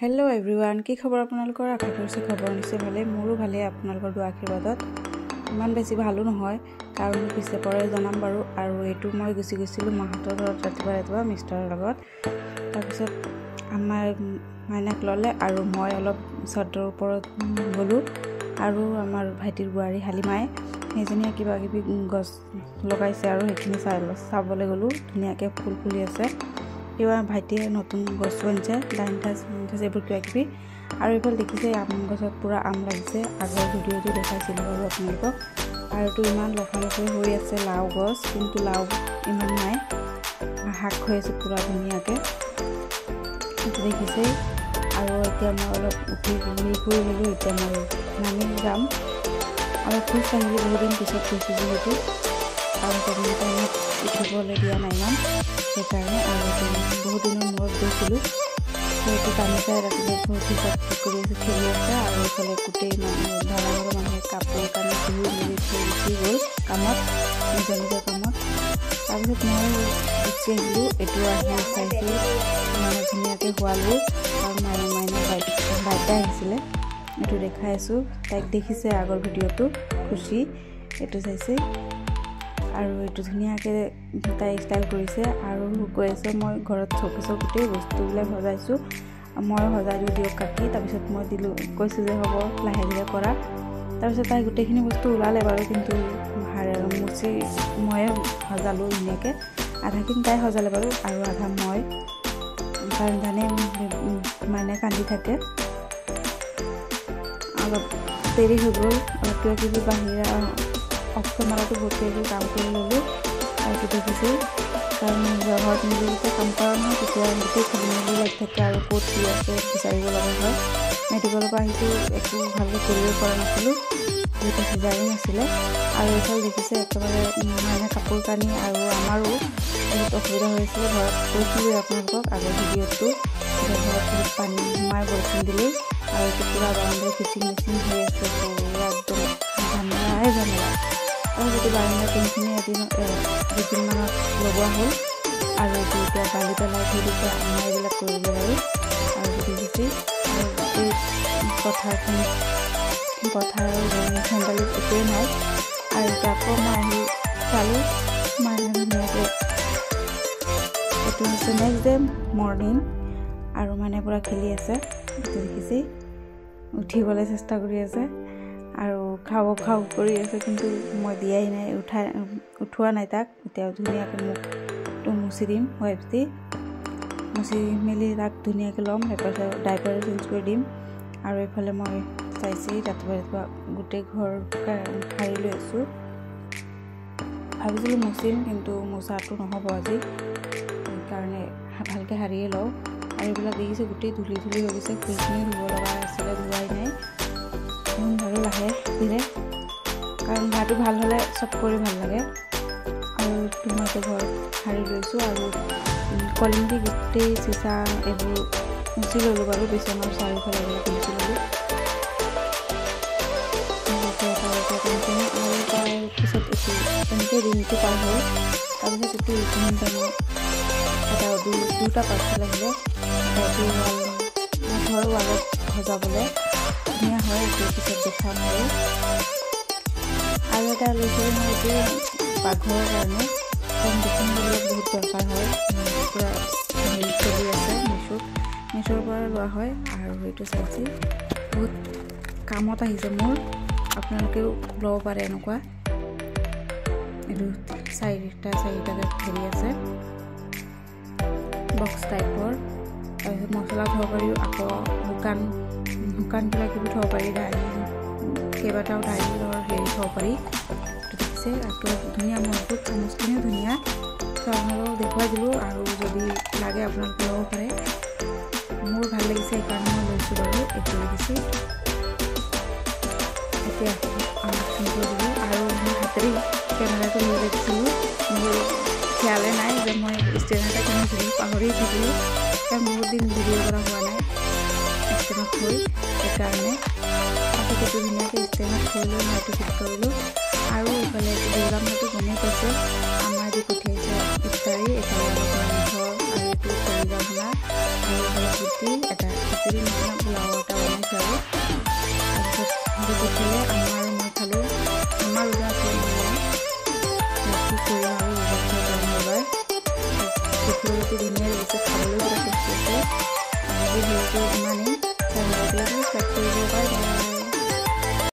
Hello everyone की खबर आपनालोकर आशा কৰিছে खबर নিছে ভালে মোৰো ভালে আপোনালোকৰ দুआ আশীৰ্বাদত ইমান বেছি ভালো নহয় কাৰণ পিছে পৰে জনাম বাৰু আৰু এটো মই গুছি গৈছিল মাহতৰ ঘৰত ৰাতিপুৱা মিষ্টাৰৰ লগত তাৰ পিছত আমাৰ মাইনাক ললে আৰু মই অলপ সদৰ ওপৰত গলো আৰু আমাৰ ভাইটিৰ বুৱাৰী হালিমাই এজনীয়া কিবা কিবি গছ লগাইছে আৰু হেখিনি চাবলৈ গলো ধুনিয়াকে ফুল ফুলি আছে কিবা ভাইটিয়ে নতুন গছ আনিছে ডাইনটাস এইবোৰ কিবা কিবি আৰু এইফাল দেখিছে আম গছত পুৰা আম লাগিছে আগৰ ভিডিওটো দেখাইছিল বাৰু আপোনালোকক আৰু তো ইমান লফালফি হৈ আছে লাউ গছ কিন্তু লাউ ইমান নাই হাক হৈ আছে পুৰা ধুনিয়াকে দেখিছে আৰু এতিয়া মই অলপ উঠি ফুৰি গলো এতিয়া মই নামি যাম আৰু খুব কাহিনী বহুত দিন পিছত কৈছো যেহেতু আৰু তেনে টাইমত উঠিবলৈ দিয়া নাই ইমান সেইকাৰণে আৰু বহুত দিনৰ মূৰত গৈছিলোঁ সেইটো কামি চাই ৰাতিপুৱা উঠি চব কৰি আছে খেলি আছে আৰু এইফালে গোটেই মানুহে কাপোৰ কানি ধুই মেলি থৈ গুচি গ'ল কামত নিজৰ কামত তাৰপিছত মই গুচি আহিলোঁ এইটো আহি চাইছোঁ মানে ধুনীয়াকৈ শোৱালোঁ আৰু মাইনা বাইদেউ আহিছিলে এইটো দেখাই আছোঁ তাইক দেখিছে আগৰ ভিডিঅ'টো খুশি এইটো চাইছে আৰু এইটো ধুনিয়াকে তাই ষ্টাইল কৰিছে আৰু কৈ আছে মই ঘৰত চকচক গোটেই বস্তুবিলাক সজাইছোঁ মই সজাই দিও কাটি তাৰপিছত মই দিলো কৈছো যে হ'ব লাহে ধীৰে কৰা তাৰপিছত তাই গোটেইখিনি বস্তু ওলালে বাৰু কিন্তু মুচি মই সজালো ধুনিয়াকে আধাখিনি তাই সজালে বাৰু আৰু আধা মই কাৰণ জানে মানে কান্দি থাকে অলপ দেৰি হৈ গ'ল অলপ কিবা কিবি বাহিৰা অক্টোমাৰটো গোটেই কাম কৰি ল'লোঁ আৰু দেখিছে কাৰণ ঘৰত নিজে কাম কৰা নহয় তেতিয়া গোটেই খেলি মেলি লাগি থাকে আৰু ক'ত কি আছে বিচাৰিব লগা হয় মেডিকেলৰ পৰা আহিছোঁ একো ভালকৈ কৰিব পৰা নাছিলোঁ যেতিয়া সিজাৰি নাছিলে আৰু এইফালে দেখিছে একেবাৰে মানে কাপোৰ কানি আৰু আমাৰো বহুত অসুবিধা হৈছিলে ঘৰত কৈছিলোঁ আপোনালোকক আগৰ ভিডিঅ'টো ঘৰত বহুত পানী সোমাই বৰষুণ দিলেই আৰু এইটো পূৰা বাউণ্ডাৰী খিচিং মিচিং হৈ আছে পুৰা একদম ঝামেলা আৰু যদি বাৰিন্দা টিনখিনি দুদিনমানত লগোৱা হ'ল আৰু এইটো এতিয়া বালি পেলাই থৈ দিছে আমাৰ এইবিলাক কৰিলে আৰু দেখিছে আৰু গোটেই পথাৰৰ চেণ্ডালিত একোৱেই নাই আৰু এতিয়া আকৌ মই আহি চালোঁ ধুনীয়াকৈ এইটো হৈছে নেক্সট ডে মৰ্ণিং আৰু মানে পূৰা খেলি আছে দেখিছে উঠিবলৈ চেষ্টা কৰি আছে আৰু খাব কৰি আছে কিন্তু মই দিয়াই নাই উঠোৱা নাই তাক এতিয়া ধুনীয়াকৈ মুখটো মুচি দিম ৱাইপ দি মুচি মেলি তাক ধুনীয়াকৈ ল'ম তাৰপিছত ডাইপাৰ চেঞ্জ কৰি দিম আৰু এইফালে মই চাইছোঁ ৰাতিপুৱা গোটেই ঘৰ সাৰি লৈ আছোঁ ভাবিছিলোঁ মুচিম কিন্তু মোচাটো নহ'ব আজি সেইকাৰণে ভালকৈ সাৰিয়ে লওঁ আৰু এইবিলাক দেখিছোঁ গোটেই ধূলি হৈ গৈছে ফুলখিনিও ধুব লগা আছিলে ধোৱাই নাই বাৰু লাহে ধীৰে কাৰণ গাটো ভাল হ'লে চব কৰি ভাল লাগে আৰু ধুনীয়াকৈ ঘৰত সাৰি লৈছোঁ আৰু কলিং দি গোটেই চিচা এইবোৰ মুচি ল'লোঁ বাৰু বিচনাৰ চাৰিওফালে এইবিলাক মুচি ল'লোঁ আৰু তাৰপিছত এইটো তেনেকৈ দিনটো পাৰ হ'ল তাৰপিছত এইটো ইভিনিং টাইমত এটা দুটা পাৰ্চেল আহিলে এইটো ঘৰৰ ৱালত সজাবলৈ ধুনীয়া হয় এইটো পিছত দেখাম আৰু এটা লৈছিলোঁ মই এইটো পাকঘৰৰ কাৰণে কাৰণ দেখিবলৈ বহুত দৰকাৰ হয় পূৰা হেৰি চলি আছে মিছ'ৰ পৰা লোৱা হয় আৰু এইটো চাইছে বহুত কামত আহিছে মোৰ আপোনালোকেও ল'ব পাৰে এনেকুৱা এইটো চাৰিটাকে হেৰি আছে বক্স টাইপৰ তাৰপিছত মছলা থ'ব পাৰিও আকৌ শুকান কিবা কিবি থ'ব পাৰি কেইবাটাও দাইলৰ হেৰি থ'ব পাৰি দেখিছে আকৌ ধুনীয়া মজবুত চামুচখিনিও ধুনীয়া আপোনালোকক দেখুৱাই দিলোঁ আৰু যদি লাগে আপোনালোকে ল'ব পাৰে মোৰ ভাল লাগিছে সেইকাৰণে মই লৈছোঁ বাৰু এইটো দেখিছোঁ এতিয়া আনবক্সিং কৰি দিলোঁ আৰু মই হাতেৰে কেমেৰাটো লৈ দেখিছিলোঁ মোৰ খেয়ালে নাই যে মই ষ্টেণ্ড এটা কিনিছিলোঁ পাহৰি থাকিলোঁ কাৰণ বহুত দিন ভিডিঅ' কৰা হোৱা নাই ষ্টেণ্ডত থৈ সেইকাৰণে সেইটো ধুনীয়াকৈ ষ্টেণ্ডত থৈ লৈ মই এইটো ফিট কৰিলোঁ আৰু এইফালে এইটো দুৰ্গা মাটো গমেই পাইছে আমাৰ দি পঠিয়াইছে ইফতাৰী এইফালে মাংস আৰু এইটো কৰিবা আপোনাৰ গুটি এটা খিচিৰি নিচিনা পোলাও এটা বনাইছোঁ আৰু তাৰপিছত দি পঠিয়ালে আমাৰ আৰু মই খালোঁ। আমাৰ ৰোজা আছে কি কৰিম আৰু ৰোজা খাই এবাৰ দেখিবলৈতো ধুনীয়া লাগিছে, খাবলৈও বহুত টেষ্টি আছে। এই ভিডিঅ'টো